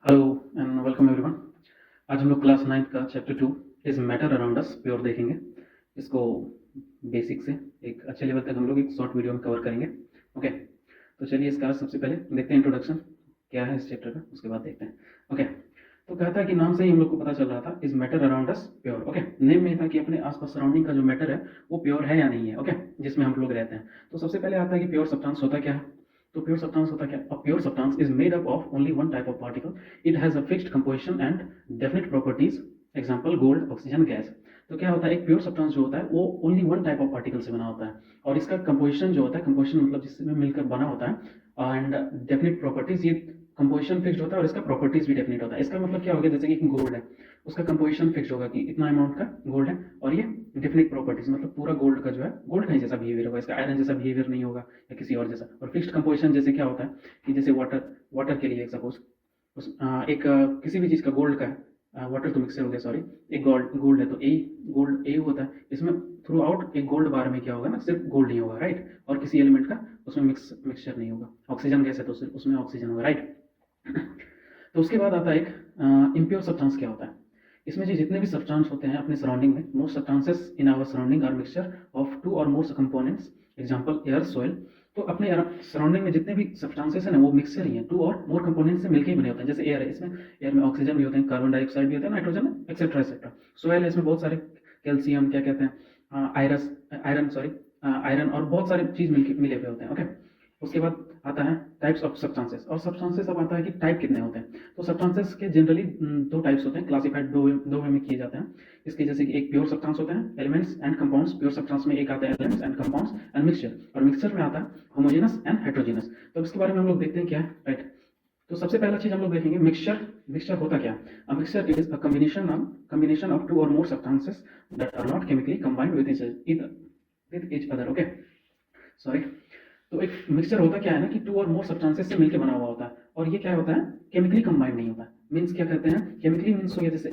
Hello and welcome everyone. आज हम लोग क्लास 9 का chapter 2 is matter around us pure देखेंगे। इसको बेसिक से एक अच्छे लेवल तक हम लोग एक शॉर्ट वीडियो में कवर करेंगे। ओके, तो चलिए इसका सबसे पहले देखते हैं इंट्रोडक्शन क्या है इस चैप्टर का, उसके बाद देखते हैं। ओके, तो कहता है कि नाम से ही हम लोग को पता चल रहा था is matter around us pure. Okay, name में था कि अपने आसपास सराउंडिंग का जो मैटर है वो प्योर है या नहीं है। ओके, जिसमें हम लोग रहते हैं। तो सबसे पहले आता है कि प्योर सब्सटेंस होता क्या है। तो प्योर सब्सटेंस होता क्या? A pure substance is made up of only one type of particle. It has a fixed composition and definite properties. Example gold, oxygen, gas. तो क्या होता है, एक प्योर सब्सटेंस जो होता है वो only one type of particle से बना होता है और इसका कंपोजिशन जो होता है, कंपोजिशन मतलब जिसमें मिलकर बना होता है, एंड डेफिनेट प्रॉपर्टीज। ये कंपोजिशन फिक्स्ड होता है और इसका प्रॉपर्टीज भी डेफिनेट होता है। इसका मतलब क्या हो गया, जैसे कि गोल्ड है, उसका कंपोजिशन फिक्स्ड होगा कि इतना अमाउंट का गोल्ड है, और ये डेफिनेट प्रॉपर्टीज मतलब पूरा गोल्ड का जो है गोल्ड का ही जैसा बिहेवियर होगा, इसका आयरन जैसा बिहेवियर नहीं होगा या किसी और जैसा। और फिक्स्ड कंपोजिशन जैसे क्या होता है कि जैसे वाटर, वाटर के लिए सपोज किसी भी चीज़ का गोल्ड का है, वाटर तो मिक्सर हो गया, सॉरी, एक गोल्ड गोल्ड है तो ए गोल्ड ए होता है। इसमें थ्रू आउट एक गोल्ड बार में क्या होगा ना, सिर्फ गोल्ड नहीं होगा, राइट। और किसी एलिमेंट का उसमें मिक्सचर नहीं होगा। ऑक्सीजन गैस है तो सिर्फ उसमें ऑक्सीजन होगा, राइट। तो उसके बाद आता है एक इम्प्योर सब्सटेंस क्या होता है। इसमें जो जितने भी सब्सटेंस होते हैं अपने सराउंडिंग में, most substances in our surrounding are mixture of two or more components. Example air, soil. तो अपने सराउंडिंग में जितने भी सब्सटेंसेस हैं ना वो मिक्सचर ही हैं, टू और मोर कंपोनेंट्स से मिलकर ही बने होते हैं। जैसे एयर है, इसमें एयर में ऑक्सीजन भी होते हैं, कार्बन डाइऑक्साइड भी होता है, नाइट्रोजन, एक्सेट्रा एक्सेट्रा। सॉइल है, इसमें बहुत सारे कैल्शियम, क्या कहते हैं, आयरस आयरन, सॉरी, आयरन और बहुत सारे चीज मिले हुए होते हैं। ओके, उसके बाद आता है टाइप्स ऑफ सब्सटेंसेस। और सब्सटेंसेस अब आता है कि टाइप कितने होते हैं। तो सब्सटेंसेस के जनरली दो टाइप्स होते हैं, क्लासिफाइड दो वे में किए जाते हैं। इसके जैसे कि एक प्योर सब्सटेंस होते हैं, elements and compounds. Pure substance में एक आता है elements and compounds and mixture, और मिक्सचर में आता है होमोजेनस एंड हेट्रोजेनस। तो इसके बारे में हम लोग देखते हैं क्या है, राइट। तो सबसे पहला चीज हम लोग देखेंगे मिक्सचर। मिक्सचर होता क्या है? A mixture is a combination of two or more substances that are not chemically combined with each other. Okay, sorry. तो एक मिक्सचर होता क्या है ना कि टू और मोर सब्सटेंसेस से मिलकर बना हुआ होता है, और ये क्या होता है, केमिकली कंबाइंड नहीं होता है। मीन्स क्या कहते हैं, केमिकली मीन्स हो गया जैसे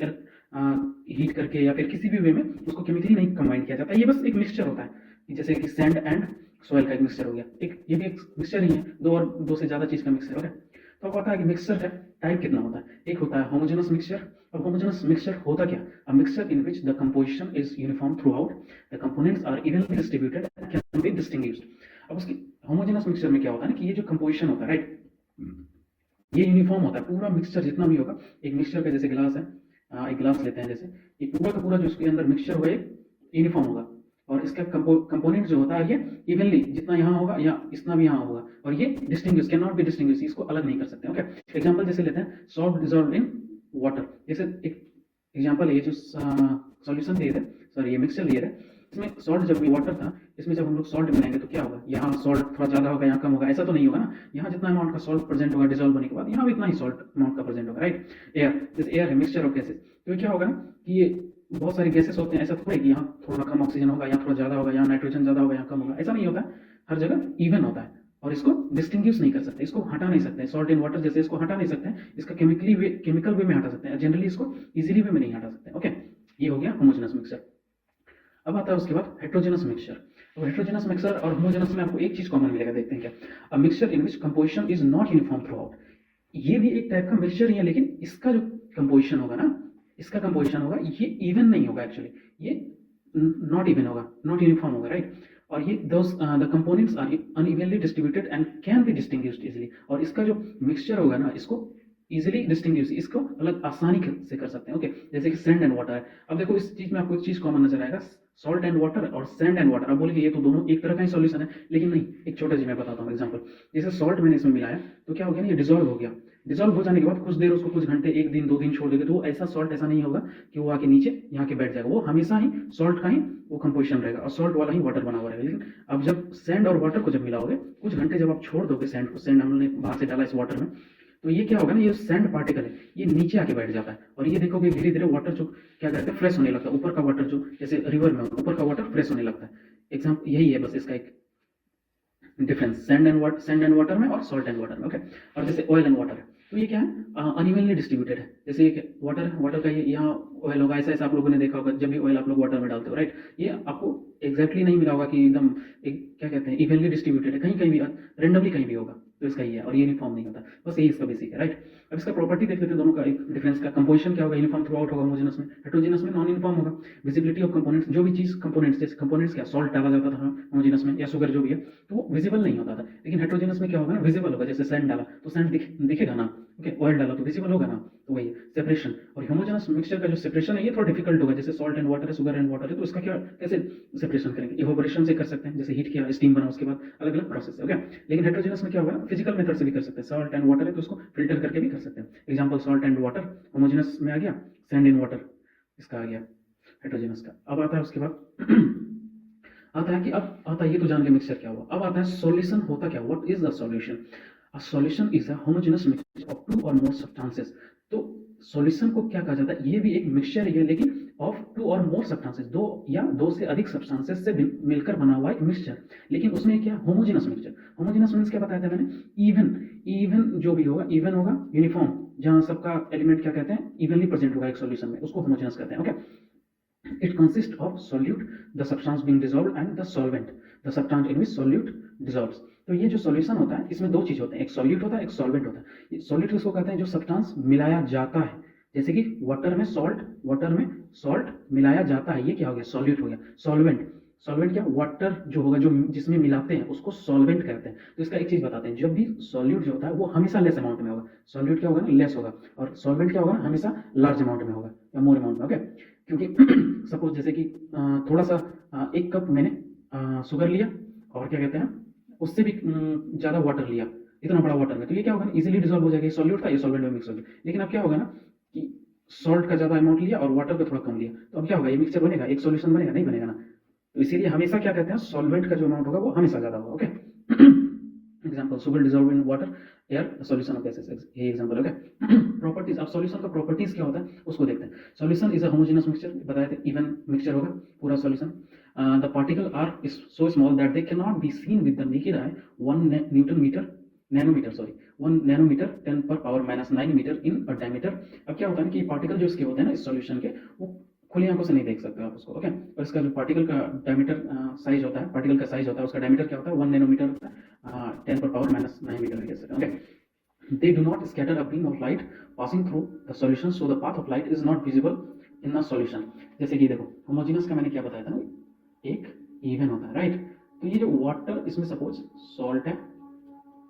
हीट करके या फिर किसी भी वे में उसको केमिकली नहीं कंबाइन किया जाता है। ये बस एक मिक्सचर होता है, जैसे कि सैंड एंड सॉइल का एक मिक्सचर हो गया, एक ये भी एक मिक्सचर ही है, दो से ज्यादा चीज का मिक्सचर। ओके, तो आपको पता है कि मिक्सचर का टाइप कितना होता है। एक होता है होमोजेनस मिक्सचर। अब होमोजेनस मिक्सचर होता क्या? A mixture in which the composition is uniform throughout, the components are evenly distributed and can be distinguished. अब उसकी होमोजेनस मिक्सचर में क्या होता है ना कि ये जो कंपोजिशन होता है, राइट, ये यूनिफॉर्म होता है। पूरा मिक्सचर जितना भी होगा, एक मिक्सचर का जैसे गिलास है, एक गिलास लेते हैं, जैसे ये पूरा का पूरा जो इसके अंदर मिक्सचर होगा ये यूनिफॉर्म होगा, और इसका कंपोनेंट जो होता है ये इवनली जितना यहाँ होगा या इतना भी यहाँ होगा, और ये distinguish can not be distinguish, इसको अलग नहीं कर सकते। ओके, एग्जांपल जैसे लेते हैं सॉल्ट डिजॉल्व इन वाटर। जैसे एक एग्जांपल, ये जो सॉल्यूशन दिए थे, सॉरी ये मिक्सचर दिए थे, इसमें सॉल्ट जब भी वाटर था, इसमें जब हम लोग सॉल्ट मिलाएंगे तो क्या होगा, यहाँ सॉल्ट थोड़ा ज्यादा होगा, यहाँ कम होगा, ऐसा तो नहीं होगा ना। यहाँ जितना अमाउंट का सॉल्ट प्रेजेंट होगा डिजॉल्व होने के बाद, यहाँ भी इतना ही सॉल्ट अमाउंट का प्रेजेंट होगा, राइट। एयर, जैसे एयर है मिक्सचर ऑफ गैसेस, तो ये क्या होगा ना कि ये बहुत सारे गैसेस होते हैं, ऐसा थोड़ा है कि यहाँ थोड़ा कम ऑक्सीजन होगा, यहाँ थोड़ा ज्यादा होगा, यहाँ नाइट्रोजन ज्यादा होगा, यहाँ कम होगा, ऐसा नहीं होता है। हर जगह इवन होता है, और इसको डिस्टिंग्विश नहीं कर सकते, इसको हटा नहीं सकते। सॉल्ट इन वाटर जैसे इसको हटा नहीं सकते, इसका केमिकल वे में हटा सकते हैं, जनरली इसको इजीली वे में नहीं हटा सकते। ओके, ये हो गया होमोजेनस मिक्सचर। अब आता है उसके बाद हेट्रोजेनस मिक्सचर। तो हेट्रोजेनस मिक्सचर और होमोजेनस में आपको एक चीज कॉमन मिलेगा, देखते हैं क्या। A mixture in which composition is not uniform through out. ये भी एक टाइप का मिक्सचर ही है, लेकिन इसका जो कंपोजिशन होगा ना, इसका कंपोजिशन होगा ये इवन नहीं होगा, एक्चुअली ये नॉट इवन होगा, नॉट यूनिफॉर्म होगा, राइट। और ये the components are unevenly distributed and can be distinguished easily. और इसका जो मिक्सचर होगा ना, इसको इजीली डिस्टिंग्विश, इसको अलग आसानी से कर सकते हैं। ओके, जैसे कि सैंड एंड वाटर है। अब देखो इस चीज में आपको एक चीज कॉमन नजर आएगा, सॉल्ट एंड वाटर और सैंड एंड वाटर। अब बोलेंगे ये तो दोनों एक तरह का ही सॉल्यूशन है, लेकिन नहीं, एक छोटा जी मैं बताता हूँ एग्जांपल। जैसे सॉल्ट मैंने इसमें मिलाया तो क्या हो गया ना, ये डिजोल्व हो गया। डिजोल्व हो जाने के बाद कुछ देर उसको, कुछ घंटे, एक दिन दो दिन छोड़ देंगे, तो वो ऐसा सॉल्ट ऐसा नहीं होगा कि वो आके नीचे यहाँ के बैठ जाएगा, वो हमेशा ही सॉल्ट का ही वो कंपोजिशन रहेगा और सॉल्ट वाला ही वाटर बना हुआ रहेगा। लेकिन अब जब सैंड और वाटर को जब मिलाओगे, कुछ घंटे जब आप छोड़ दोगे सैंड को, सैंड हमने बाहर से डाला इस वाटर में, तो ये क्या होगा ना, ये सैंड पार्टिकल है, ये नीचे आके बैठ जाता है, और ये देखोगे धीरे धीरे वाटर जो क्या करता है, फ्रेश होने लगता है। ऊपर का वाटर जो जैसे रिवर में ऊपर का वाटर फ्रेश होने लगता है। एग्जाम्पल यही है बस इसका एक डिफरेंस, सैंड एंड वाटर में और सॉल्ट एंड वाटर में। ओके, और जैसे ऑयल एंड वाटर है, तो ये क्या है, अनइवनली डिस्ट्रीब्यूटेड है। जैसे वाटर का ये यहाँ ऑयल होगा, ऐसा ऐसा आप लोगों ने देखा होगा, जब भी ऑयल आप लोग वाटर में डालते हो, राइट, ये आपको एग्जैक्टली नहीं मिला होगा कि एकदम एक क्या कहते हैं इवनली डिस्ट्रीब्यूटेड है, कहीं कहीं भी रेंडमली कहीं भी होगा। तो इसका ये है, और ये यूनिफॉर्म नहीं होता, बस यही इसका बेसिक है, राइट। अब इसका प्रॉपर्टी देख लेते हैं दोनों का एक डिफरेंस का। कंपोजिशन क्या होगा, यूनिफॉर्म थ्रू आउट होगा होमोजेनस में, हेटेरोजेनस में नॉन यूनिफॉर्म होगा। विजिबिलिटी ऑफ कंपोनेंट्स, जो भी चीज कंपोनेंट्स, जैसे कंपोनेंट्स क्या, सॉल्ट डाला जाता था होमोजेनस में या शुगर जो भी है, तो वो विजिबल नहीं होता था। लेकिन हेटेरोजेनस में क्या होगा ना, विजिबल होगा। जैसे सैंड डाला तो सैंड दिखेगा ना, ओके, ऑयल डाला तो विजिबल होगा ना, तो वही सेपरेशन। और होमोजेनस मिक्सचर का जो सेपरेशन है ये थोड़ा डिफिकल्ट होगा। जैसे सॉल्ट एंड वाटर है, शुगर एंड वाटर है, तो इसका क्या कैसे सेपरेशन करेंगे, इवेपोरेशन से कर सकते हैं, जैसे हीट किया, स्टीम बना, उसके बाद अलग अलग प्रोसेस है, ओके। लेकिन हेटेरोजेनस में क्या होगा, फिजिकल मेथड से भी कर सकते हैं। सॉल्ट एंड वाटर है तो उसको फिल्टर करके भी कर सकते हैं। Example salt and water homogeneous में आ गया, सैंड इन वाटर इसका आ गया हेटेरोजेनस का। अब आता है उसके बाद आता है कि अब आता है, ये तो जान के मिक्सचर क्या हुआ। अब आता है सॉल्यूशन होता क्या, what is the solution. A solution is a homogeneous mixture of two or more substances. तो सॉल्यूशन को क्या कहा जाता है, ये भी एक मिक्सचर ही है, लेकिन of two or more substances, दो या दो से अधिक सब्सटेंसेस से मिलकर बना हुआ एक मिक्सचर। लेकिन उसमें क्या, होमोजेनस मिक्सचर। होमोजेनस मींस क्या बताया था मैंने, इवन। इवन जो भी होगा, इवन होगा, यूनिफॉर्म, जहां सबका एलिमेंट क्या कहते हैं, इवनली प्रेजेंट होगा एक सॉल्यूशन में, उसको होमोजेनस कहते हैं, okay. It consists of solute, the substance being dissolved, and the solvent, the substance in which solute dissolves. तो ये जो सॉल्यूशन होता है, इसमें दो चीज होते हैं, एक सॉल्यूट होता है, एक सॉल्वेंट होता है। सॉल्यूट किसको कहते हैं, जो सब्सटेंस मिलाया जाता है, जैसे कि वाटर में सॉल्ट मिलाया जाता है, ये क्या हो गया, सॉल्यूट हो गया। सॉल्वेंट, सॉल्वेंट क्या, वाटर जो होगा, जो जिसमें मिलाते हैं, उसको सॉल्वेंट कहते हैं। तो इसका एक चीज बताते हैं, जब भी सॉल्यूट जो होता है वो हमेशा लेस अमाउंट में होगा। सॉल्यूट क्या होगा ना, लेस होगा, और सॉल्वेंट क्या होगा ना, हमेशा लार्ज अमाउंट में होगा या मोर अमाउंट में, ओके। क्योंकि सपोज जैसे कि थोड़ा सा एक कप मैंने शुगर लिया, और क्या कहते हैं, उससे भी ज़्यादा वाटर लिया, इतना बड़ा वाटर में, तो ये क्या होगा ना, इजीली डिजॉल्व हो जाएगा। ये सॉल्यूट था, ये सॉल्वेंट में मिक्स हो गया। लेकिन अब क्या होगा ना कि सॉल्ट का ज़्यादा अमाउंट लिया और वाटर का थोड़ा कम लिया, तो अब क्या होगा, ये मिक्सचर बनेगा, एक सॉल्यूशन बनेगा, नहीं बनेगा ना। तो इसीलिए हमेशा क्या कहते हैं, सॉल्वेंट का जो अमाउंट होगा वो हमेशा ज़्यादा होगा, okay. Example, sugar dissolve in water, air solution of gases, ये एग्जांपल, ओके। प्रॉपर्टीज, अब सॉल्यूशन का प्रॉपर्टीज क्या होता है उसको देखते हैं। Solution is a homogeneous mixture, बताए थे, इवन मिक्सचर होगा पूरा solution. The particle are is so small that they can not be seen with the naked eye. 1 nanometre 10 पर power -9 metre in a diameter. अब क्या होता है कि पार्टिकल जो इसके होते हैं ना, इस सॉल्यूशन के, वो खुली आंखों से नहीं देख सकते आप उसको, ओके। और इसका जो पार्टिकल का डायमीटर साइज होता है, पार्टिकल का साइज होता है, उसका डायमीटर क्या होता है, 1 नैनोमीटर होता है, 10 पर power -9 metre, okay. They do not scatter a beam of light passing through the solution, so the path of light is not visible in the solution. जैसे कि देखो, होमोजेनस का मैंने क्या बताया था ना, एक इवन होता है, राइट। तो ये जो वाटर, इसमें सपोज सॉल्ट है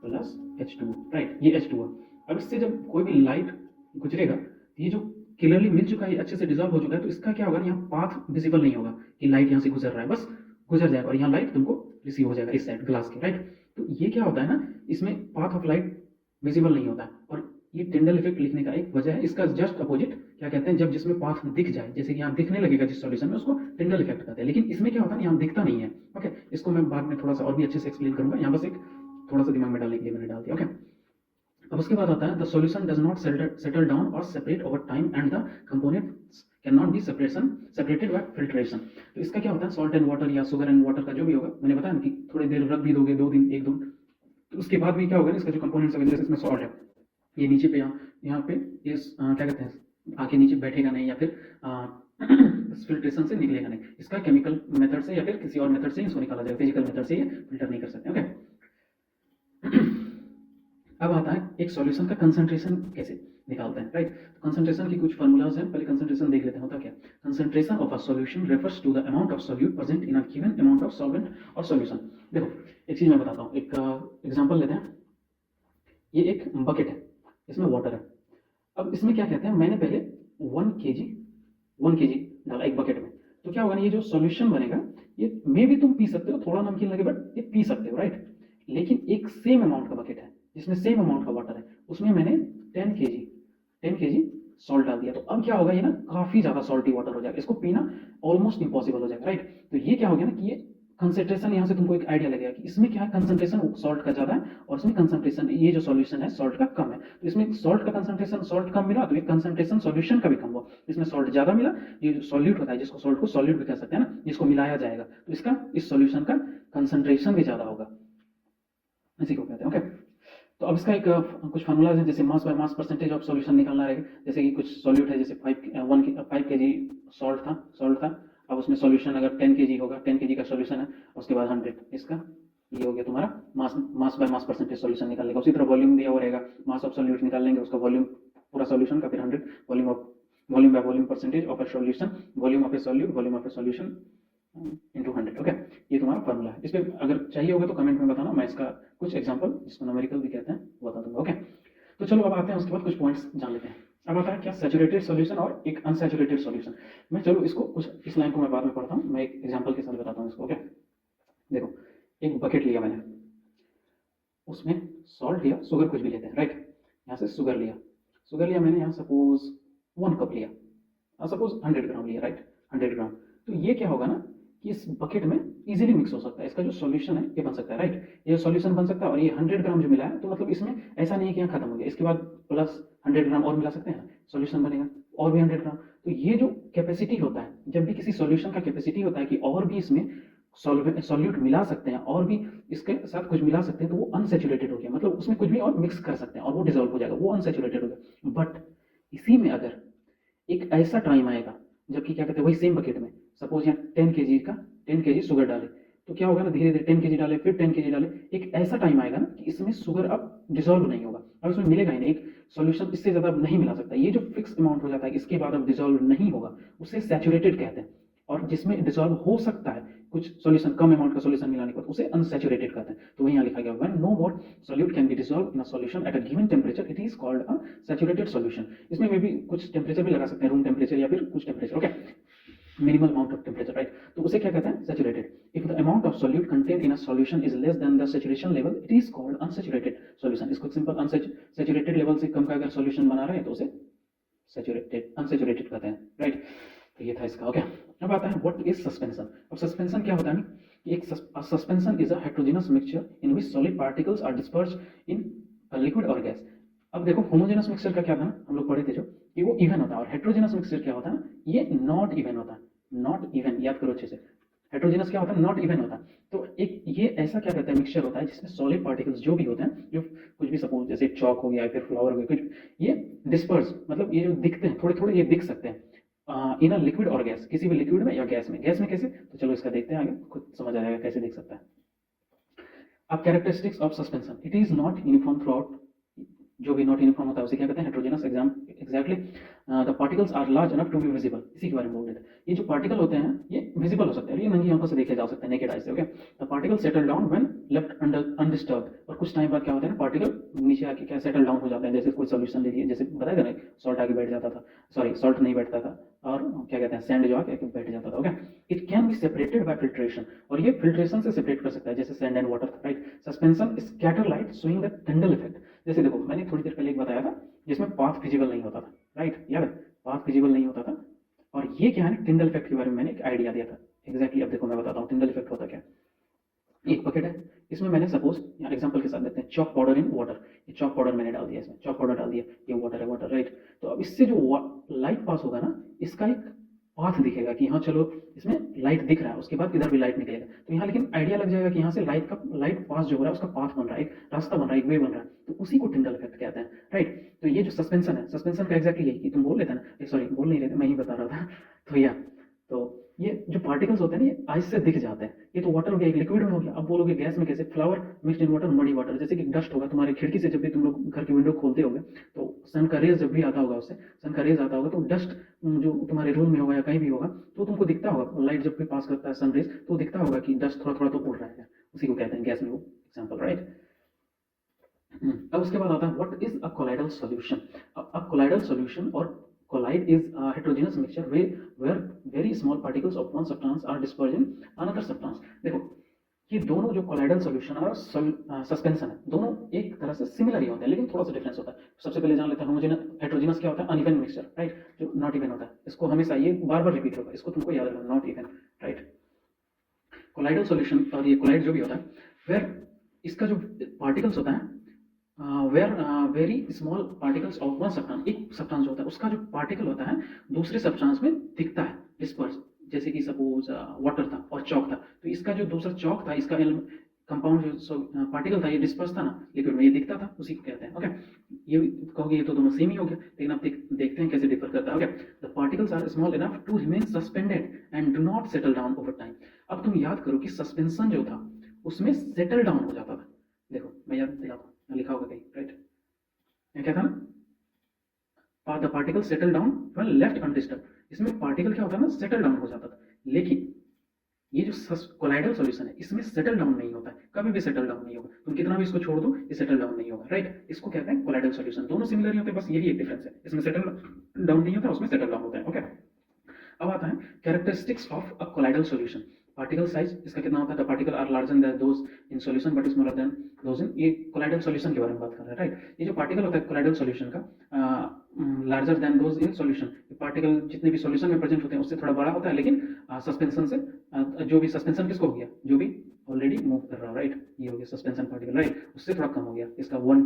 प्लस H2, राइट, ये H2 है। अब इससे जब कोई भी लाइट गुजरेगा, ये जो क्लियरली मिल चुका है, अच्छे से डिजॉल्व हो चुका है, तो इसका क्या होगा, यहाँ पाथ विजिबल नहीं होगा कि लाइट यहाँ से गुजर रहा है, बस गुजर जाएगा, और यहाँ लाइट तुमको रिसीव हो जाएगा इस साइड ग्लास के, राइट। तो ये क्या होता है ना, इसमें पाथ ऑफ लाइट विजिबल नहीं होता है, और ये टिंडल इफेक्ट लिखने का एक वजह है। इसका जस्ट अपोजिट क्या कहते हैं, जब जिसमें पाथ दिख जाए, जैसे कि यहाँ दिखने लगेगा जिस सॉल्यूशन में, उसको टिंडल इफेक्ट कहते हैं। लेकिन इसमें क्या होता है, यहाँ दिखता नहीं है, ओके। इसको मैं बाद में थोड़ा सा और भी अच्छे से एक्सप्लेन करूंगा, यहाँ बस एक थोड़ा सा दिमाग में डालने के लिए मैंने डाल दिया, ओके। अब उसके बाद आता है, the solution does not settle down और separate over time, and the components can not be separated by filtration. तो इसका क्या होता है, सॉल्ट एंड वाटर या शुगर एंड वाटर का जो भी होगा, मैंने बताया ना कि थोड़ी देर रख भी दोगे, 2 दिन 1 दिन, तो उसके बाद भी क्या होगा, इसका जो कंपोनेंट्स है, जैसे इसमें सॉल्ट है, ये नीचे पे यहाँ पे इस क्या कहते हैं, आके नीचे बैठेगा नहीं, या फिर फिल्ट्रेशन से निकलेगा नहीं। इसका केमिकल मेथड से या फिर किसी और मेथड से इसको निकाला जाएगा, फिजिकल मेथड से ये फिल्टर नहीं कर सकते, ओके। अब आता है एक सॉल्यूशन का कंसंट्रेशन कैसे निकालते हैं, राइट। कंसंट्रेशन की कुछ फार्मूलाज हैं, पहले कंसंट्रेशन देख लेते हैं, होता क्या। Concentration of a solution refers to the amount of solute present in a given amount of solvent or solution. देखो, एक चीज मैं बताता हूँ, एक एग्जांपल लेते हैं। ये एक बकेट है, इसमें वाटर है। अब इसमें क्या कहते हैं, मैंने पहले 1 kg डाला एक बकेट में, तो क्या होगा ना, ये जो सॉल्यूशन बनेगा, ये मे भी तुम पी सकते हो, थोड़ा नमकीन लगे बट ये पी सकते हो, राइट। लेकिन एक सेम अमाउंट का बकेट है जिसमें सेम अमाउंट का वाटर है, उसमें मैंने 10 kg सॉल्ट डाल दिया, तो अब क्या होगा, ये ना काफी ज्यादा सॉल्टी वाटर हो जाएगा, इसको पीना ऑलमोस्ट इंपॉसिबल हो जाएगा, राइट। तो ये क्या हो गया ना कि ये कंसेंट्रेशन, यहाँ से तुमको एक आइडिया लगेगा कि इसमें क्या है, कंसेंट्रेशन सॉल्ट का ज्यादा है, और इसमें कंसेंट्रेशन, ये जो सॉल्यूशन है सॉल्ट का कम है। तो इसमें सॉल्ट का कंसेंट्रेशन, सॉल्ट कम मिला, तो ये कंसेंट्रेशन सॉल्यूशन का भी कम हुआ। इसमें सॉल्ट ज्यादा मिला, ये जो सॉल्यूट होता है, जिसको सॉल्ट को सॉल्यूट भी कह सकते हैं ना, जिसको मिलाया जाएगा, तो इसका इस सॉल्यूशन का कंसेंट्रेशन भी ज्यादा होगा, इसी को कहते हैं, ओके। तो अब इसका एक कुछ फार्मूलाज है, जैसे मास by mass percentage of solution निकालना रहेगा। जैसे कि कुछ सॉल्यूट है, जैसे 5 kg सॉल्ट था, अब उसमें सॉल्यूशन अगर 10 kg होगा, 10 kg का सॉल्यूशन है, उसके बाद 100 इसका ये हो गया तुम्हारा mass mass by mass percentage solution निकालने का। उसी तरह वॉल्यूम दिया हुआ रहेगा, मास ऑफ सॉल्यूट निकाल लेंगे, उसका वॉल्यूम पूरा सॉल्यूशन का, फिर 100 volume by volume percentage of A solution, volume of A solute, volume of A solution into 100। Okay, ये तुम्हारा फॉर्मूला है। इस पर अगर चाहिए होगा तो कमेंट में बताना, मैं इसका कुछ एग्जांपल जिसको न्यूमेरिकल भी कहते हैं बता दूंगा। ओके, तो चलो अब आते हैं उसके बाद कुछ पॉइंट्स जान लेते हैं। अब आता है क्या, सैचुरेटेड सॉल्यूशन और एक अनसैचुरेटेड सॉल्यूशन। मैं चलो इसको कुछ, इस लाइन को मैं बाद में पढ़ता हूँ, मैं एक एग्जांपल के साथ बताता हूँ इसको। ओके, देखो एक बकेट लिया मैंने, उसमें सॉल्ट लिया, शुगर कुछ भी लेते हैं, राइट। यहाँ से शुगर लिया मैंने, यहाँ सपोज 1 कप लिया, सपोज 100 ग्राम लिया, राइट, 100 ग्राम। तो ये क्या होगा ना कि इस बकेट में इजीली मिक्स हो सकता है, इसका जो सॉल्यूशन है ये बन सकता है, राइट। ये सॉल्यूशन बन सकता है, और ये 100 ग्राम जो मिला है, तो मतलब इसमें ऐसा नहीं है कि यहाँ खत्म हो गया, इसके बाद प्लस 100 ग्राम और मिला सकते हैं, सॉल्यूशन बनेगा और भी 100 ग्राम। तो ये जो कैपेसिटी होता है, जब भी किसी सॉल्यूशन का कैपेसिटी होता है कि और भी इसमें सॉल्यूट मिला सकते हैं और भी इसके साथ कुछ मिला सकते हैं, तो वो अनसैचुरेटेड हो गया, मतलब उसमें कुछ भी और मिक्स कर सकते हैं और वो डिजोल्व हो जाएगा, वो अनसैचुरेटेड हो गया। बट इसी में अगर एक ऐसा टाइम आएगा जबकि क्या कहते हैं, वही सेम बकेट में सपोज यहाँ 10 kg शुगर डाले, तो क्या होगा ना, धीरे धीरे 10 kg डाले, फिर 10 kg डाले, एक ऐसा टाइम आएगा ना कि इसमें शुगर अब डिजोल्व नहीं होगा, अब इसमें मिलेगा ही नहीं, एक सॉल्यूशन इससे ज़्यादा नहीं मिला सकता। ये जो फिक्स अमाउंट हो जाता है इसके बाद अब डिजोल्व नहीं होगा, उसे सैचुरेटेड कहते हैं। और जिसमें डिजोल्व हो सकता है कुछ सॉल्यूशन, कम अमाउंट का सॉल्यूशन मिलाने के बाद, उसे अनसैचुरेटेड कहते हैं। तो वही यहाँ लिखा गया, when no more solute can be dissolve in a solution at a given temperature, it is called a saturated solution. इसमें मे भी कुछ टेम्परेचर भी लगा सकते हैं, रूम टेम्परेचर या फिर कुछ temperature, okay, minimal amount of temperature, right. तो उसे क्या कहते हैं, saturated. If the amount of solute contain in a solution is less than the saturation level, it is called unsaturated solution. इसको सिंपल अनसैचुरेटेड लेवल से कम का अगर solution बना रहे हैं तो उसे अनसैचुरेटेड कहते हैं, राइट। तो ये था इसका। ओके, अब आता है व्हाट इज सस्पेंशन। अब सस्पेंशन क्या होता है कि एक suspension is a heterogeneous mixture in which solid particles are dispersed in liquid or gas. अब देखो होमोजेनस मिक्सचर का क्या था ना, हम लोग पढ़े थे जो कि वो इवन होता है, और हेटेरोजेनस मिक्सचर क्या होता है, ये नॉट इवन होता है। नॉट इवन याद करो अच्छे से, हेटेरोजेनस क्या होता है, नॉट इवन होता है। तो एक ये ऐसा क्या कहता है, मिक्सचर होता है जिसमें सॉलिड पार्टिकल्स जो भी होते हैं, जो कुछ भी सपोज जैसे चॉक हो गया या फिर फ्लावर हो गया कुछ, ये डिस्पर्स, मतलब ये जो दिखते हैं थोड़े थोड़े, ये दिख सकते हैं इन अ लिक्विड और गैस, किसी भी लिक्विड में या गैस में। गैस में कैसे, तो चलो इसका देखते हैं आगे, खुद समझ आ जाएगा कैसे दिख सकता है। अब characteristics of suspension, it is not uniform through out, जो भी नॉट यूनिफॉर्म होता है उसे क्या कहते हैं, heterogeneous. Exactly the particles are large enough to be visible, इसी के बारे में बोल रहे थे। ये जो पार्टिकल होते हैं ये विजिबल हो सकते हैं, ये नंगी आंखों से देखे जा सकते हैं, नेकेड आई से। Okay, the particle settle down when left undisturbed, और कुछ टाइम बाद क्या होता है ना, पार्टिकल नीचे आके क्या सेटल डाउन हो जाते हैं। जैसे कोई सॉल्यूशन ले लिए, जैसे बताया था ना, सॉल्ट आके बैठ जाता था, सॉरी सॉल्ट नहीं बैठता था, और क्या कहते हैं, सैंड जो आके बैठ जाता था। Okay, it can be separated by filtration, और ये फिल्ट्रेशन से सेपरेट कर सकता है, जैसे sand and water, right. Suspension scatter light showing the Tyndall effect. जैसे देखो मैंने थोड़ी देर पहले एक बताया था जिसमें पाथ विजिबल नहीं होता था, राइट, याद है, पाथ विजिबल नहीं होता था। और ये क्या है, टिंडल इफेक्ट के बारे में मैंने एक आइडिया दिया था एग्जैक्टली। अब देखो मैं बताता हूँ टिंडल इफेक्ट होता क्या। एक बकेट है, इसमें मैंने सपोज यहाँ एग्जांपल के साथ देखते हैं, चॉक पाउडर इन वाटर। ये चॉक पाउडर मैंने डाल दिया, इसमें चॉक पाउडर डाल दिया, ये वाटर है, वाटर, राइट। तो अब इससे जो लाइट पास होगा ना, इसका एक पाथ दिखेगा कि हाँ चलो इसमें लाइट दिख रहा है, उसके बाद इधर भी लाइट निकलेगा। तो यहाँ लेकिन आइडिया लग जाएगा कि यहाँ से लाइट पास जो हो रहा है उसका पाथ बन रहा है, एक रास्ता बन रहा है, एक वे बन रहा है, तो उसी को टिंडल इफेक्ट कहते हैं, राइट। तो ये जो सस्पेंशन है, सस्पेंशन का एग्जैक्टली यही कि तुम बोल रहे थे ना, सॉरी बोल नहीं रहे थे, मैं ही बता रहा था। तो या तो ये जो पार्टिकल्स होते हैं ना, ये आइस से दिख जाते हैं। ये तो वाटर हो गया, एक लिक्विड में हो गया। अब बोलोगे गैस में कैसे, flower mixed in water, muddy water. जैसे कि डस्ट होगा तुम्हारे खिड़की से, जब भी तुम लोग घर की विंडो खोलते होगे तो सन का रेज जब भी आता होगा, उससे सन का रेज आता होगा, तो डस्ट जो तुम्हारे रूम में होगा या कहीं भी होगा तो तुमको दिखता होगा, लाइट जब भी पास करता है सन रेज तो दिखता होगा कि डस्ट थोड़ा थोड़ा तो उड़ रहा है, उसी को कहते हैं गैस में वो एग्जाम्पल, राइट। अब उसके बाद आता है what is a colloidal solution. अब कोलाइडल सॉल्यूशन और collide is a heterogeneous mixture where very small particles of one substance are dispersed in another substance। देखो ये दोनों जो कोलाइडल सॉल्यूशन और सस्पेंशन है, दोनों एक तरह से सिमिलर ही होते हैं, लेकिन थोड़ा सा डिफरेंस होता है। सबसे पहले जान लेते हैं होमोजेनस, हेटेरोजेनस क्या होता है, अनइवन मिक्सचर, राइट, जो नॉट इवन होता है। इसको हमेशा ये बार बार रिपीट होगा, इसको तुमको याद रखना, not even, right. Colloidal solution और ये कोलाइड जो भी होता है, वेयर इसका जो पार्टिकल्स होता है, where very small particles of one substance, एक सब्सटेंस जो होता है उसका जो पार्टिकल होता है दूसरे सब्सटेंस में दिखता है, डिस्पर्स। जैसे कि सपोज वाटर था और चॉक था, तो इसका जो दूसरा चॉक था, इसका कंपाउंड जो पार्टिकल था, ये डिस्पर्स था ना लिक्विड में, ये दिखता था, उसी को कहते हैं। ओके, ये कहोगे ये तो दोनों सेम ही हो गया, लेकिन आप देखते हैं कैसे डिफर करता है। Okay, the particles are small enough to remain suspended and do not settle down over time. अब तुम याद करो कि सस्पेंशन जो था उसमें सेटल डाउन हो जाता था। देखो मैं याद दिलाता हूँ, लिखा होगा कहीं, राइट, क्या था ना, the particle settle down when left undisturb. इसमें पार्टिकल क्या होता है ना, सेटल डाउन हो जाता था। लेकिन ये जो कोलाइडल सॉल्यूशन है इसमें सेटल डाउन नहीं होता है, कभी भी सेटल डाउन नहीं होगा, तुम कितना भी इसको छोड़ दो ये सेटल डाउन नहीं होगा, राइट। इसको कहते हैं कोलाइडल सॉल्यूशन। दोनों सिमिलर ही होते हैं, बस यही एक डिफरेंस है, इसमें सेटल डाउन नहीं होता, उसमें सेटल डाउन होता है। ओके, अब आता है characteristics of a colloidal solution. Particle size इसका कितना होता है, the particle are larger than those in solution but smaller than those in, ये कोलाइडल सॉल्यूशन के बारे में बात कर रहे हैं, राइट। ये जो पार्टिकल होता है कोलाइडल सॉल्यूशन का, larger than those in solution, particle जितने भी सॉल्यूशन में प्रेजेंट होते हैं उससे थोड़ा बड़ा होता है, लेकिन सस्पेंशन से जो भी सस्पेंशन किसको हो गया, जो भी ऑलरेडी मूव कर रहा है, राइट, ये हो गया सस्पेंशन पार्टिकल, राइट, उससे थोड़ा कम हो गया, इसका 1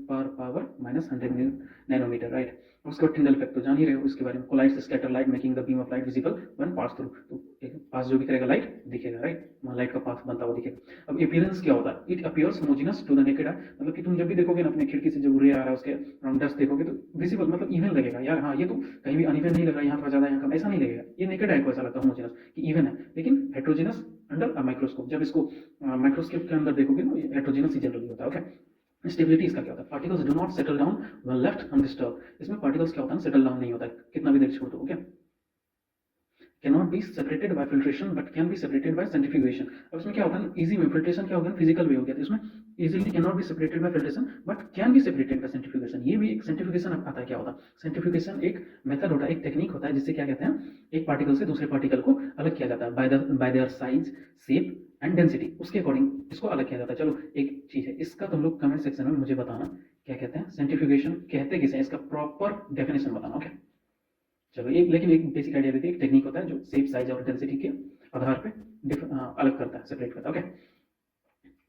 पर पावर -100 नैनोमीटर, राइट। उसके बाद टिंडल इफेक्ट तो जान ही रहे हो इसके बारे में, colloids scatter light making the beam of light visible when pass through, तो पास जो भी करेगा लाइट दिखेगा, राइट, वहाँ लाइट का पाथ बनता हुआ दिखेगा। अब अपीयरेंस क्या होता है, it appears homogeneous to the naked eye, मतलब कि तुम जब भी देखोगे ना अपने खिड़की से जब रे आ रहा है उसके अराउंड डस्ट देखोगे तो विजिबल मतलब इवन लगेगा, यार हाँ ये तो कहीं भी अनइवन नहीं लग रहा है, यहाँ थोड़ा ज्यादा यहाँ कम, ऐसा नहीं लगेगा, ये नेकेड आई को ऐसा लगता है होमोजेनस कि इवन है, लेकिन हेट्रोजेनस अंडर अ माइक्रोस्कोप, जब इसको माइक्रोस्कोप के अंदर देखोगे ना हेट्रोजेनस ही जनरली होता है। ओके, स्टेबिलिटी इसका क्या होता है, particles do not settle down when left undisturb. इसमें पार्टिकल्स क्या होता है, सेटल डाउन नहीं होता है, कितना भी देर छोड़ दो। Okay, cannot be separated by filtration but can be separated by centrifugation। अब इसमें क्या होता है, इजी में फिल्ट्रेशन क्या हो गया, फिजिकल वे हो गया, तो इसमें easily cannot be separated by filtration but can be separated by centrifugation। ये भी एक सेंट्रीफ्यूगेशन आता है, क्या होता है सेंट्रीफ्यूगेशन, एक मेथड होता है, एक टेक्निक होता है, जिससे क्या कहते हैं, एक पार्टिकल से दूसरे पार्टिकल को अलग किया जाता है bye their size, shape and density, उसके अकॉर्डिंग इसको अलग किया जाता है। चलो एक चीज है, इसका तुम लोग कमेंट सेक्शन में मुझे बताना क्या कहते हैं, सेंट्रीफ्यूगेशन कहते किसे हैं, इसका प्रॉपर डेफिनेशन बताना। ओके, चलो एक, लेकिन एक बेसिक आइडिया देती है, एक टेक्निक होता है जो शेप, साइज और डेंसिटी के आधार पे अलग करता है, सेपरेट करता है। ओके,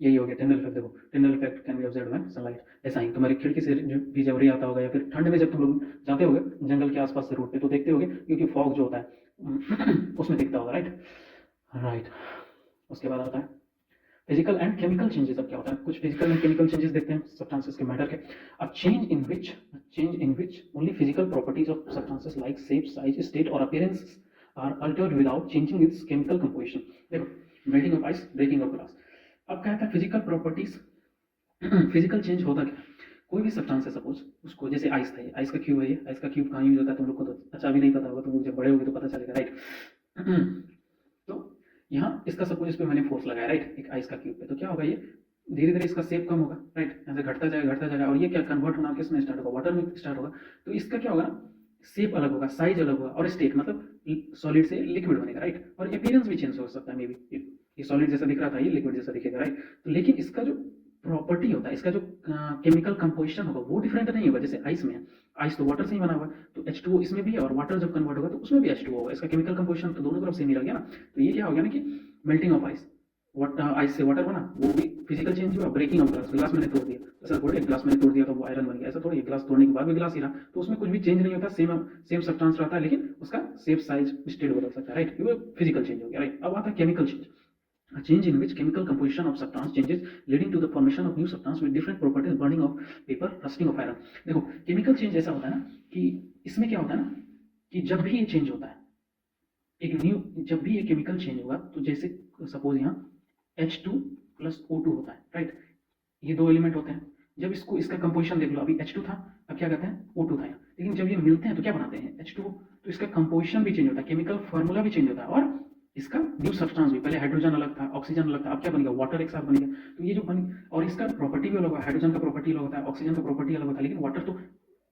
यही हो गया टिंडल इफेक्ट। देखो Tyndall effect can be observed when sunlight, ऐसा ही तुम्हारी खिड़की से भी जब रे आता होगा, या फिर ठंड में जब तुम लोग जाते होगे जंगल के आसपास से रोड पे, तो देखते होगे क्योंकि फॉग जो होता है उसमें दिखता होगा, राइट राइट। उसके बाद आता है फिजिकल एंड केमिकल चेंजेस। अब क्या होता है, कुछ फिजिकल एंड केमिकल चेंजेस देखते हैं सब्सटेंसेस के, मैटर के। A change in which only physical properties of substances like shape, size, state और appearance are altered without changing its chemical composition. देखो melting of ice, breaking of glass. अब क्या है physical properties, physical change होता क्या, कोई भी substance है सपोज, उसको जैसे आइस था, आइस का क्यूब है, ये आइस का क्यूब कहाँ यूज होता है तुम लोग को तो अच्छा अभी नहीं पता होगा, तुम लोग जब बड़े होगे तो पता चलेगा, राइट। तो यहाँ इसका सपोज इस पे मैंने फोर्स लगाया, राइट, एक आइस का क्यूब पे, तो क्या होगा, ये धीरे धीरे इसका शेप कम होगा, राइट, यहाँ से घटता जाएगा, और ये क्या कन्वर्ट होना किस में स्टार्ट होगा, वाटर में स्टार्ट होगा। तो इसका क्या होगा, शेप अलग होगा, साइज अलग होगा, और स्टेट मतलब सॉलिड से लिक्विड बनेगा, राइट, और अपीयरेंस भी चेंज हो सकता है, मे बी ये सॉलिड जैसा दिख रहा था, ये लिक्विड जैसा दिखेगा, राइट। तो लेकिन इसका जो प्रॉपर्टी होता है, इसका जो केमिकल कंपोजिशन होगा वो डिफरेंट नहीं होगा। जैसे आइस में है, आइस तो वाटर से ही बना हुआ है, तो H2O इसमें भी है, और वाटर जब कन्वर्ट होगा तो उसमें भी H2O होगा, इसका केमिकल कंपोजिशन तो दोनों तरफ सेम ही रह गया ना। तो ये क्या हो गया ना कि मेल्टिंग ऑफ आइस, आइस से वाटर बना, वो भी फिजिकल चेंज हुआ। ब्रेकिंग ऑफ ग्लास, ग्लास मैंने तोड़ दिया, ऐसा थोड़ी एक ग्लास मैंने तोड़ दिया तो वो आयरन बन गया, ऐसा थोड़ी, एक ग्लास तोड़ने के बाद भी ग्लास ही रहा, तो उसमें कुछ भी चेंज नहीं होता, सेम सब्सटेंस रहता है, लेकिन उसका शेप, साइज, स्टेट बदल सकता है, राइट, ये फिजिकल चेंज हो गया, राइट। अब आता है chemical change, a change in which chemical composition of substance changes leading to the formation of new substance with different properties, burning of paper, rusting of iron। देखो chemical change ऐसा होता है ना कि इसमें क्या होता है ना कि जब भी ये चेंज होता है, एक न्यू, जब भी ये केमिकल चेंज होगा, तो जैसे सपोज यहाँ H2 + O2 होता है, राइट, ये दो एलिमेंट होते हैं, जब इसको इसका कंपोजिशन देख लो, अभी H2 था, अब क्या कहते हैं O2 था, लेकिन जब ये मिलते हैं तो क्या बनाते हैं H2O, तो इसका कंपोजिशन भी चेंज होता है, केमिकल फॉर्मूला भी चेंज होता है, और इसका न्यू सब्सटेंस भी, पहले हाइड्रोजन अलग था, ऑक्सीजन अलग था, अब क्या बन गया, वाटर एक साथ बन गया। तो ये जो बन, और इसका प्रॉपर्टी भी अलग होगा, हाइड्रोजन का प्रॉपर्टी अलग होता है, ऑक्सीजन का प्रॉपर्टी अलग होता है, लेकिन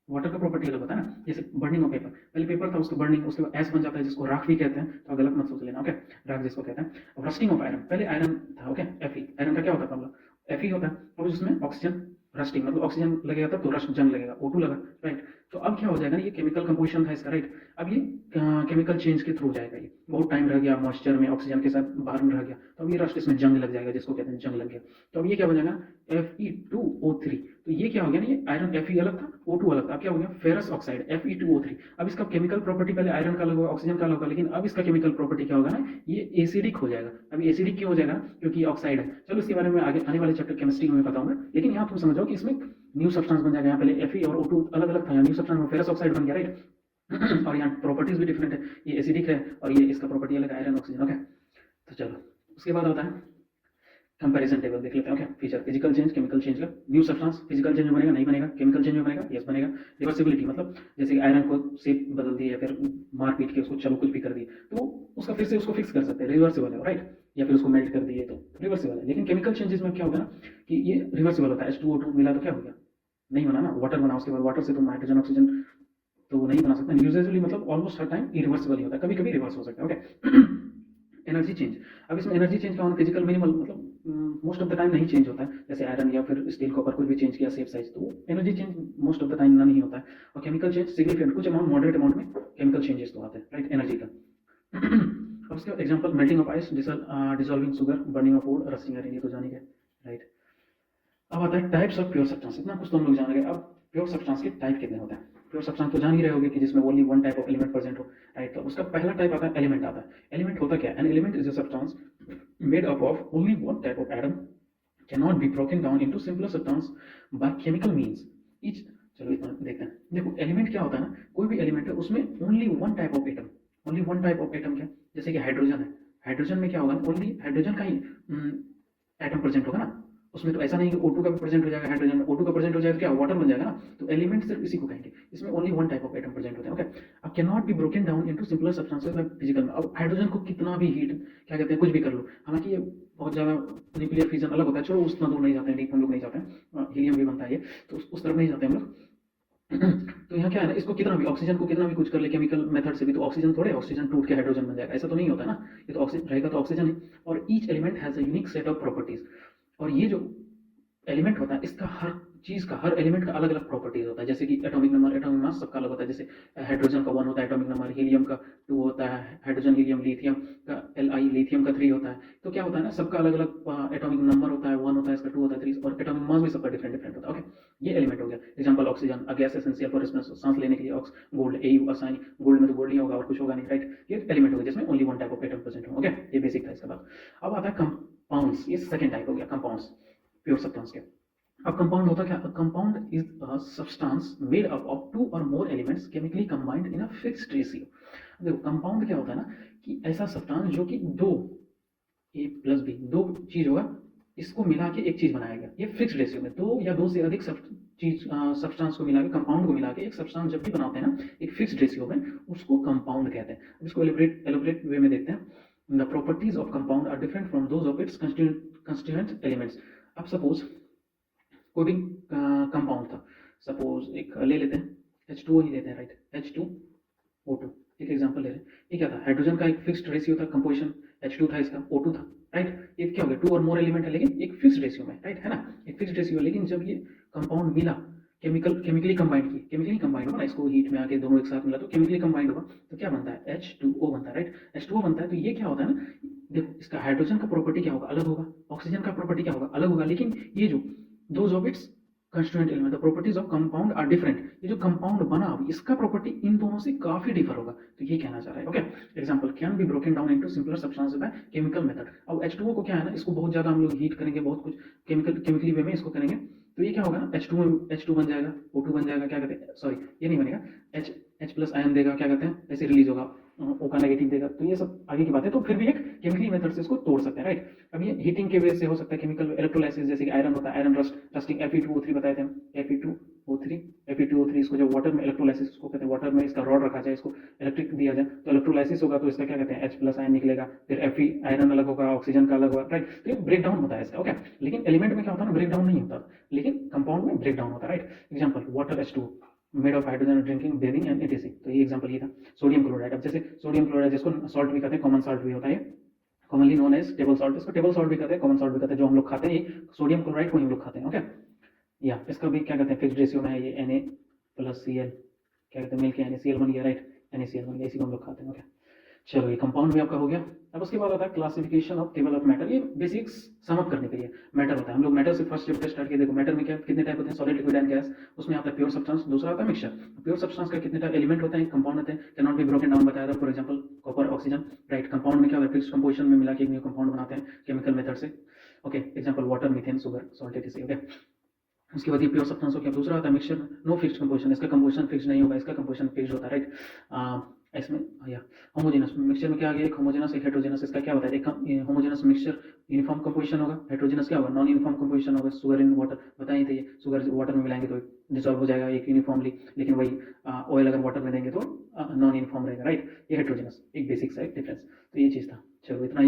वाटर का प्रॉपर्टी अलग होता है ना। जैसे बर्निंग ऑफ पेपर, पहले पेपर था, उसका बर्निंग, उसके बाद एस बन जाता है, जिसको राख भी कहते हैं, तो गलत मत सोच लेना, ओके, राख जिसको कहते हैं। अब रस्टिंग ऑफ आयरन, पहले आयरन था, ओके, Fe, आयरन का क्या होता है फॉर्मूला, Fe होता है, और उसमें ऑक्सीजन, रस्टिंग मतलब ऑक्सीजन लगेगा तब तो रस्ट जंग लगेगा, O2 लगा, राइट। तो अब क्या हो जाएगा, ये केमिकल कंपोजिशन था इसका, राइट, अब ये केमिकल चेंज के थ्रू जाएगा, ये बहुत टाइम रह गया मॉइस्चर में, ऑक्सीजन के साथ बाहर में रह गया, तो अब ये रस्ट इसमें जंग लग जाएगा, जिसको कहते हैं जंग लग गया। तो अब ये क्या हो जाएगा Fe2O3, तो ये क्या हो गया ना, ये आयरन Fe अलग था, O2 अलग था, अब क्या हो गया फेरस ऑक्साइड Fe2O3। अब इसका केमिकल प्रॉपर्टी पहले आयरन का अलग होगा, ऑक्सीजन का अलग होगा, लेकिन अब इसका केमिकल प्रॉपर्टी क्या होगा ना, ये एसिडिक हो जाएगा। अब एसिडिक क्यों हो जाएगा, क्योंकि ऑक्साइड है। चलो इसके बारे में आगे आने वाले चैप्टर केमिस्ट्री में बताऊंगा, लेकिन यहाँ तुम समझो कि इसमें न्यू सब्सटेंस बन जाएगा, यहाँ पहले Fe और O2 अलग अलग था, यहाँ न्यू सब्सटेंस में फेरस ऑक्साइड बन गया, राइट। और यहाँ प्रॉपर्टीज भी डिफरेंट है, ये एसिडिक है और ये इसका प्रॉपर्टी अलग, आयरन, ऑक्सीजन, ओके। तो चलो उसके बाद होता है कंपैरिजन टेबल देख लेते हैं। Okay, feature physical change, chemical change का। न्यू सब्सटेंस फिजिकल चेंज में बनेगा, नहीं बनेगा। केमिकल चेंज में बनेगा, यस बनेगा। रिवर्सिबिलिटी मतलब जैसे कि आयरन को शेप बदल दी या फिर मार पीट के उसको चलो कुछ भी कर दी तो उसका फिर से उसको फिक्स कर सकते हैं, रिवर्सिबल है, राइट। या फिर उसको मेल्ट कर दिए तो रिवर्सिबल है। लेकिन केमिकल चेंजेस में क्या होगा ना कि ये रिवर्सिबल होता है। H2O2 मिला तो क्या हो गया, नहीं बना ना, वाटर बना, उसके बाद वाटर से तुम हाइड्रोजन ऑक्सीजन तो नहीं बना सकते। यूजुअली मतलब ऑलमोस्ट हर टाइम इरिवर्सिबल ही होता है, कभी कभी रिवर्स हो सकता है। ओके। एनर्जी चेंज, अब इसमें एनर्जी चेंज का होना फिजिकल मिनिमल मतलब मोस्ट ऑफ द टाइम नहीं चेंज होता है। जैसे आयरन या फिर स्टील कॉपर कुछ भी चेंज किया शेप साइज तो energy change most of the time ना नहीं होता है। और केमिकल चेंज सिग्निफिकेंट कुछ अमाउंट मॉडरेट अमाउंट में केमिकल चेंजेस तो आते हैं, राइट, एनर्जी का। अब उसके बाद example melting of ice, dissolving sugar, burning of would, rusting iron, ये तो जानेंगे, राइट। अब आता है टाइप्स ऑफ प्योर सब्सटेंस, इतना कुछ तो हम लोग जान गए। अब प्योर सब्सटेंस के टाइप कितने होते हैं? प्योर सब्सटेंस तो जान ही रहे होगे कि जिसमें only one type of element present हो, राइट। तो उसका पहला टाइप आता है एलिमेंट आता है। एलिमेंट होता क्या है? An element is a substance made up of only one type of atom, cannot be broken down into simpler substance by chemical means. Each, चलो इतना देखते हैं। देखो एलिमेंट क्या होता है ना, कोई भी एलिमेंट है उसमें only one type of atom, only one type of atom क्या, जैसे कि हाइड्रोजन है, हाइड्रोजन में क्या होगा, ओनली हाइड्रोजन का ही एटम प्रेजेंट होगा ना। उसमें तो ऐसा नहीं कि O2 का भी प्रेजेंट हो जाएगा, हाइड्रोजन में O2 का प्रेजेंट हो जाएगा तो क्या वाटर बन जाएगा ना। तो एलिमेंट सिर्फ इसी को कहेंगे, इसमें only one type of atom present होते हैं। ओके, अब can not be broken down into simpler substances by physical में। अब हाइड्रोजन को कितना भी हीट क्या कहते हैं कुछ भी कर लो, हालांकि ये बहुत ज़्यादा न्यूक्लियर फिजन अलग होता है, चलो उतना दूर नहीं जाते हैं, डीप हम लोग नहीं जाते हैं, हीलियम भी बनता है ये, तो उस तरफ नहीं जाते हम लोग। तो यहाँ क्या है ना, इसको कितना भी ऑक्सीजन को कितना भी कुछ कर ले केमिकल मेथड से भी तो ऑक्सीजन थोड़े ऑक्सीजन टूट के हाइड्रोजन बन जाएगा, ऐसा तो नहीं होता ना। ये तो ऑक्सीजन रहेगा तो ऑक्सीजन है। और each element has a unique set of properties, और ये जो एलिमेंट होता है इसका हर चीज का, हर एलिमेंट का अलग अलग प्रॉपर्टीज होता है। जैसे कि एटॉमिक नंबर, एटॉमिक मास सबका अलग होता है। जैसे हाइड्रोजन का 1 होता है एटॉमिक नंबर, हीलियम का 2 होता है, हाइड्रोजन हीलियम, लिथियम का Li, लिथियम का 3 होता है। तो क्या होता है ना, सबका अलग अलग एटॉमिक नंबर होता है, 1 होता है, इसका 2 होता है, 3, और एटॉमिक मास भी सबका डिफरेंट डिफरेंट होता है। ओके, ये एलिमेंट हो गया। Example oxygen, a gas essential for respiration, सांस लेने के लिए। गोल्ड, Au, असाइन, गोल्ड में तो गोल्ड ही होगा और कुछ होगा नहीं, राइट। ये एलिमेंट हो गया जिसमें only one type of atom present हो। ओके, ये बेसिक था इसका बात। अब आता है कंपाउंड्स, ये सेकंड टाइप हो गया कंपाउंड्स प्योर सब्सटेंस के। अब कंपाउंड होता क्या? Compound is a substance made up of 2 और more elements chemically combined in a fixed ratio. देखो कंपाउंड क्या होता है ना कि ऐसा सब्सटेंस जो कि दो ए प्लस बी दो चीज होगा, इसको मिला के एक चीज बनाया गया, ये फिक्स्ड रेशियो में दो या दो से अधिक चीज सब्सटेंस को मिला के, कंपाउंड को मिला के एक सब्सटेंस जब भी बनाते हैं ना एक फिक्स्ड रेशियो में, उसको कंपाउंड कहते हैं। अब इसको एलोबरेट वे में देखते हैं। The properties of compound are different from those of its constituent elements. अब सपोज कोई भी कंपाउंड था, सपोज एक ले लेते हैं H2O ही लेते हैं, राइट, H2O2 एक एग्जांपल ले रहे हैं। ये क्या था, हाइड्रोजन का एक फिक्स्ड रेशियो था, कंपोजिशन H2 था, इसका O2 था, राइट। ये क्या हो गया, 2 और मोर एलिमेंट है लेकिन एक फिक्स्ड रेशियो में, राइट है ना, एक फिक्स्ड रेशियो। लेकिन जब ये कंपाउंड मिला, केमिकली कंबाइंड की, केमिकली कंबाइंड होगा ना, इसको हीट में आके दोनों एक साथ मिला तो केमिकली कंबाइंड होगा, तो क्या बनता है, H2O बनता है, राइट। H2O बनता है तो ये क्या होता है ना, देखो इसका हाइड्रोजन का प्रॉपर्टी क्या होगा, अलग होगा, ऑक्सीजन का प्रॉपर्टी क्या होगा, अलग होगा, लेकिन ये जो those of its constituent element, the properties of compound are different. ये जो कंपाउंड बना इसका प्रॉपर्टी इन दोनों से काफी डिफर होगा, तो ये कहना चाह रहा है। Okay, example can be broken down into simpler substance by chemical method. अब H2O को क्या है ना, इसको बहुत ज्यादा हम लोग हीट करेंगे, बहुत कुछ केमिकली वे में इसको करेंगे, तो ये क्या होगा ना, H2 बन जाएगा, O2 बन जाएगा, क्या कहते हैं, सॉरी ये नहीं बनेगा, H प्लस आयन देगा, क्या कहते हैं, ऐसे रिलीज होगा, O का नेगेटिव देगा। तो ये सब आगे की बात है, तो फिर भी एक केमिकली मेथड से इसको तोड़ सकते हैं, राइट। अब ये हीटिंग के वजह से हो सकता है, केमिकल इलेक्ट्रोलाइसिस, जैसे कि आयरन होता है, आयरन रस्टिंग, Fe2O3 बताए थे हम, Fe2O3 इसको जब वाटर में इलेक्ट्रोलाइसिस, इसको कहते हैं वाटर में इसका रॉड रखा जाए, इसको इलेक्ट्रिक दिया जाए तो इलेक्ट्रोलाइसिस होगा, तो इसका क्या कहते हैं, H प्लस आयन निकलेगा, फिर Fe आयरन अलग होगा, ऑक्सीजन का अलग होगा, राइट। तो ये ब्रेक डाउन होता है इसका। ओके, लेकिन एलिमेंट में क्या होता है ना, ब्रेक डाउन नहीं होता, लेकिन कंपाउंड में ब्रेक डाउन होता है, right. Example water H2 made of hydrogen drinking bathing and etc। तो ये एग्जांपल ये था। सोडियम क्लोराइड, अब जैसे सोडियम क्लोराइड जिसको सॉल्ट भी कहते हैं, कॉमन सॉल्ट भी होता है, commonly known as table salt, इसको टेबल सॉल्ट भी कहते हैं, कॉमन सॉल्ट भी कहते हैं, जो हम लोग खाते हैं सोडियम क्लोराइड को हम लोग खाते हैं। ओके, या इसका भी क्या कहते हैं, फिक्स्ड रेशियो में है, ये Na प्लस Cl, क्या कहते हैं, मिलके NaCl बन गया, राइट, NaCl बन गया, इसी को हम लोग खाते हैं। ओके, चलो ये कंपाउंड भी आपका हो गया। अब उसके बाद आता है classification of table of matter. ये बेसिक्स सम अप करने के लिए मैटर होता है, हम लोग मैटर से फर्स्ट चैप्टर स्टार्ट किए। देखो मैटर में क्या कितने टाइप होते हैं, सॉलिड, लिक्विड एंड गैस। उसमें आता है प्योर सब्सटेंस, दूसरा आता है मिक्सचर। प्योर सब्सटेंस का कितने टाइप एलिमेंट होते हैं, कंपाउंड होते हैं, can not be broken down बताया था, for example copper, oxygen, right. Compound में क्या होता है, फिक्स्ड कंपोजिशन में मिला के एक न्यू कंपाउंड बनाते हैं केमिकल मेथड से। Okay, example water, methane, sugar, salt etc। Okay, उसके बाद ये प्योर सब्सटेंस हो गया। दूसरा आता है मिक्सचर, नो फिक्स्ड कंपोजिशन, इसका कंपोजिशन फिक्स नहीं होगा, इसका कंपोजिशन फिक्स्ड होता है, राइट। इसमें या होमोजेनस मिक्सचर में क्या आ गया, एक होमोजेनस एक हेट्रोजेनस। इसका क्या बताया, एक होमोजेनस मिक्सचर यूनिफॉर्म कंपोजिशन होगा, हेट्रोजेनस क्या होगा, नॉन यूनिफॉर्म कंपोजिशन होगा। शुगर इन वाटर बताए थे, ये शुगर वाटर में मिलाएंगे तो डिसॉल्व हो जाएगा एक यूनिफॉर्मली, लेकिन वही ऑयल अगर वाटर में देंगे तो नॉन यूनिफॉर्म रहेगा, राइट। ये हेट्रोजेनस एक बेसिक सा डिफरेंस, तो ये चीज़ था। चलो इतना ही।